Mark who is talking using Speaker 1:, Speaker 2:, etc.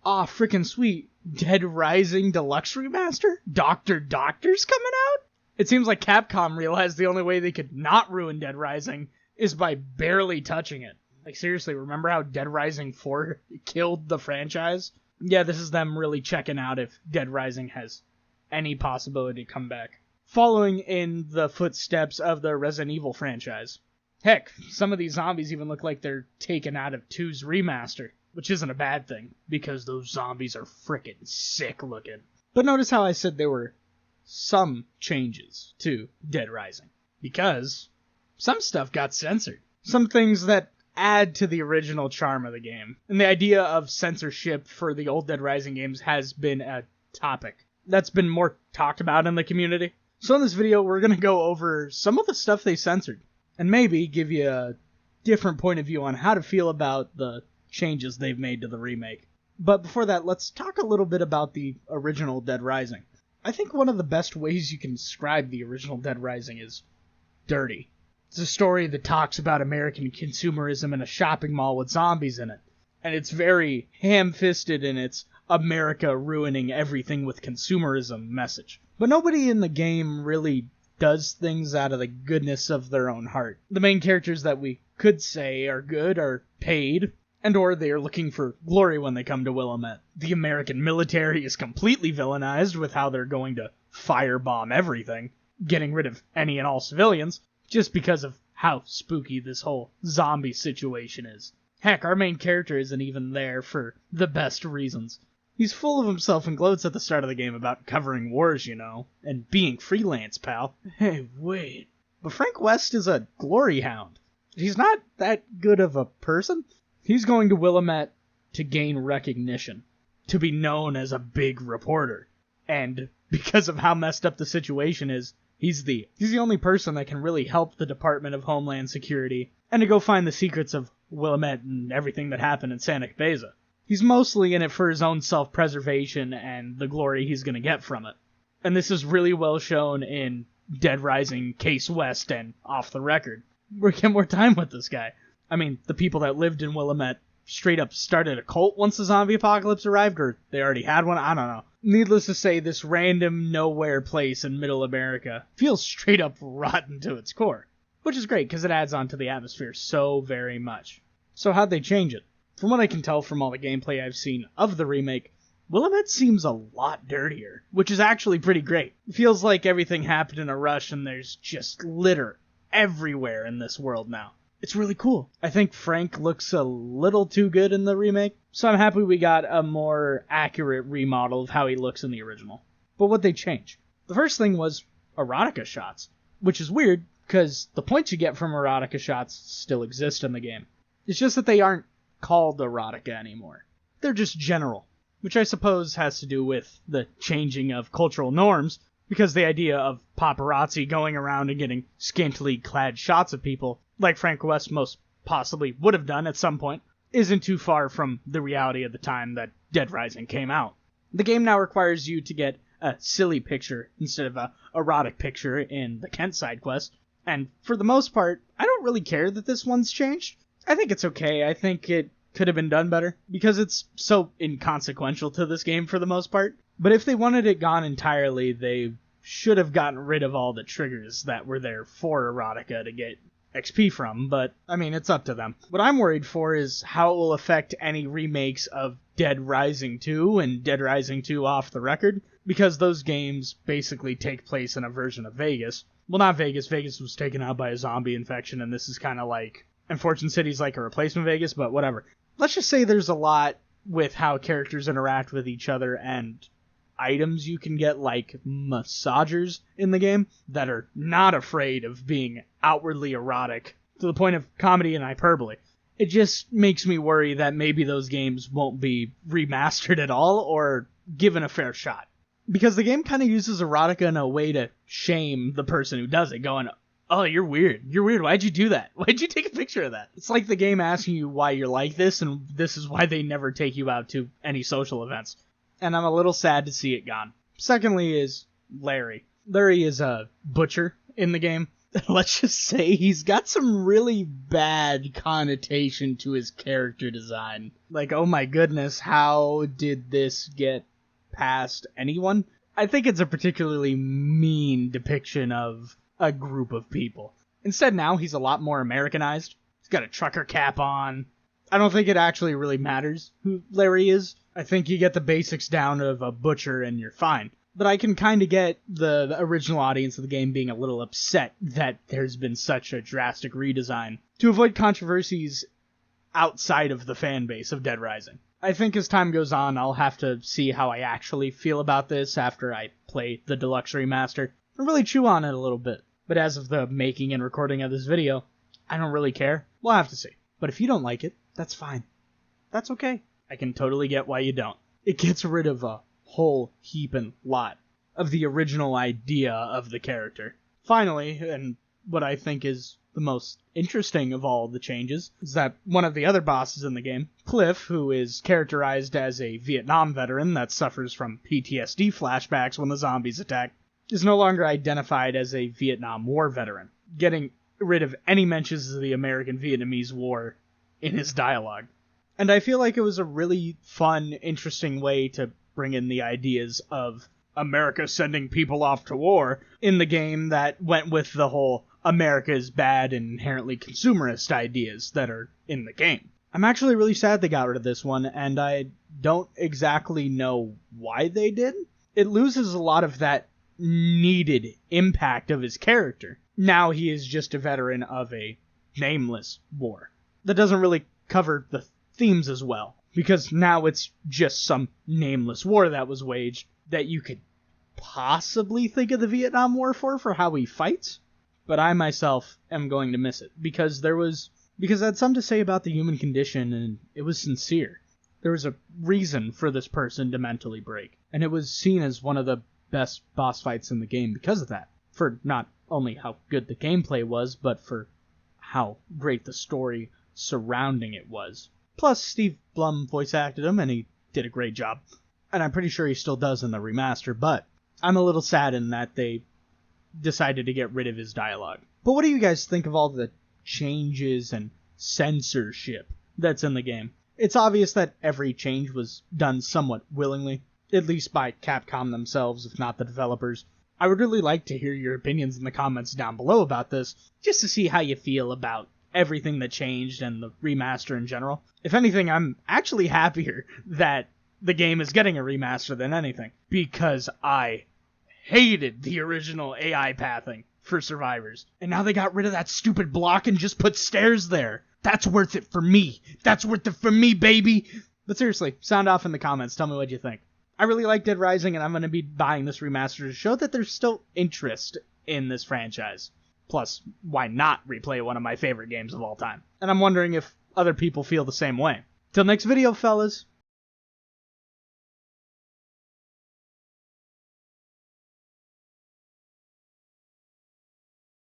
Speaker 1: Aw, freaking sweet. Dead Rising Deluxe Remaster? Doctor's coming out? It seems like Capcom realized the only way they could not ruin Dead Rising is by barely touching it. Like, seriously, remember how Dead Rising 4 killed the franchise? Yeah, this is them really checking out if Dead Rising has any possibility to come back. Following in the footsteps of the Resident Evil franchise. Heck, some of these zombies even look like they're taken out of 2's remaster, which isn't a bad thing, because those zombies are frickin' sick looking. But notice how I said there were some changes to Dead Rising, because some stuff got censored. Some things that add to the original charm of the game. And the idea of censorship for the old Dead Rising games has been a topic that's been more talked about in the community. So in this video, we're going to go over some of the stuff they censored, and maybe give you a different point of view on how to feel about the changes they've made to the remake. But before that, let's talk a little bit about the original Dead Rising. I think one of the best ways you can describe the original Dead Rising is dirty. It's a story that talks about American consumerism in a shopping mall with zombies in it. And it's very ham-fisted in its America ruining everything with consumerism message. But nobody in the game really does things out of the goodness of their own heart. The main characters that we could say are good are paid, and or they are looking for glory when they come to Willamette. The American military is completely villainized with how they're going to firebomb everything, getting rid of any and all civilians, just because of how spooky this whole zombie situation is. Heck, our main character isn't even there for the best reasons. He's full of himself and gloats at the start of the game about covering wars, you know, and being freelance, pal. Hey, wait. But Frank West is a glory hound. He's not that good of a person. He's going to Willamette to gain recognition, to be known as a big reporter. And because of how messed up the situation is, he's the only person that can really help the Department of Homeland Security, and to go find the secrets of Willamette and everything that happened in Santa Cabeza. He's mostly in it for his own self-preservation and the glory he's going to get from it. And this is really well shown in Dead Rising, Case West, and Off the Record. We're getting more time with this guy. I mean, the people that lived in Willamette straight up started a cult once the zombie apocalypse arrived, or they already had one, I don't know. Needless to say, this random nowhere place in middle America feels straight up rotten to its core. Which is great, because it adds on to the atmosphere so very much. So how'd they change it? From what I can tell from all the gameplay I've seen of the remake, Willamette seems a lot dirtier, which is actually pretty great. It feels like everything happened in a rush and there's just litter everywhere in this world now. It's really cool. I think Frank looks a little too good in the remake, so I'm happy we got a more accurate remodel of how he looks in the original. But what they changed? The first thing was erotica shots, which is weird, because the points you get from erotica shots still exist in the game. It's just that they aren't called erotica anymore. They're just general, which I suppose has to do with the changing of cultural norms, because the idea of paparazzi going around and getting scantily clad shots of people, like Frank West most possibly would have done at some point, isn't too far from the reality of the time that Dead Rising came out. The game now requires you to get a silly picture instead of a erotic picture in the Kent side quest, and for the most part, I don't really care that this one's changed. I think it's okay. I think it could have been done better, because it's so inconsequential to this game for the most part. But if they wanted it gone entirely, they should have gotten rid of all the triggers that were there for erotica to get XP from, but, I mean, it's up to them. What I'm worried for is how it will affect any remakes of Dead Rising 2 and Dead Rising 2 Off the Record, because those games basically take place in a version of Vegas. Well, not Vegas. Vegas was taken out by a zombie infection, and this is kind of like... And Fortune City's like a replacement Vegas, but whatever. Let's just say there's a lot with how characters interact with each other and items you can get, like massagers in the game, that are not afraid of being outwardly erotic to the point of comedy and hyperbole. It just makes me worry that maybe those games won't be remastered at all or given a fair shot. Because the game kind of uses erotica in a way to shame the person who does it, going, oh, you're weird. You're weird. Why'd you do that? Why'd you take a picture of that? It's like the game asking you why you're like this, and this is why they never take you out to any social events. And I'm a little sad to see it gone. Secondly is Larry. Larry is a butcher in the game, let's just say he's got some really bad connotation to his character design. Like, oh my goodness, how did this get past anyone? I think it's a particularly mean depiction of a group of people. Instead now, he's a lot more Americanized. He's got a trucker cap on. I don't think it actually really matters who Larry is. I think you get the basics down of a butcher and you're fine. But I can kind of get the original audience of the game being a little upset that there's been such a drastic redesign to avoid controversies outside of the fan base of Dead Rising. I think as time goes on, I'll have to see how I actually feel about this after I play the Deluxe Remaster and really chew on it a little bit. But as of the making and recording of this video, I don't really care. We'll have to see. But if you don't like it, that's fine. That's okay. I can totally get why you don't. It gets rid of a whole heaping lot of the original idea of the character. Finally, and what I think is the most interesting of all the changes, is that one of the other bosses in the game, Cliff, who is characterized as a Vietnam veteran that suffers from PTSD flashbacks when the zombies attack, is no longer identified as a Vietnam War veteran, getting rid of any mentions of the American-Vietnamese War in his dialogue. And I feel like it was a really fun, interesting way to bring in the ideas of America sending people off to war in the game that went with the whole America is bad and inherently consumerist ideas that are in the game. I'm actually really sad they got rid of this one, and I don't exactly know why they did. It loses a lot of that needed impact of his character. Now he is just a veteran of a nameless war that doesn't really cover the themes as well, because now it's just some nameless war that was waged that you could possibly think of the Vietnam War for how he fights, but I myself am going to miss it because it had something to say about the human condition, and it was sincere. There was a reason for this person to mentally break, and it was seen as one of the best boss fights in the game because of that, for not only how good the gameplay was, but for how great the story surrounding it was. Plus, Steve Blum voice acted him, and he did a great job. And I'm pretty sure he still does in the remaster, but I'm a little saddened that they decided to get rid of his dialogue. But what do you guys think of all the changes and censorship that's in the game? It's obvious that every change was done somewhat willingly, at least by Capcom themselves, if not the developers. I would really like to hear your opinions in the comments down below about this, just to see how you feel about everything that changed and the remaster in general. If anything, I'm actually happier that the game is getting a remaster than anything, because I hated the original AI pathing for survivors, and now they got rid of that stupid block and just put stairs there. That's worth it for me. That's worth it for me, baby. But seriously, sound off in the comments. Tell me what you think. I really like Dead Rising, and I'm going to be buying this remaster to show that there's still interest in this franchise. Plus, why not replay one of my favorite games of all time? And I'm wondering if other people feel the same way. Till next video, fellas.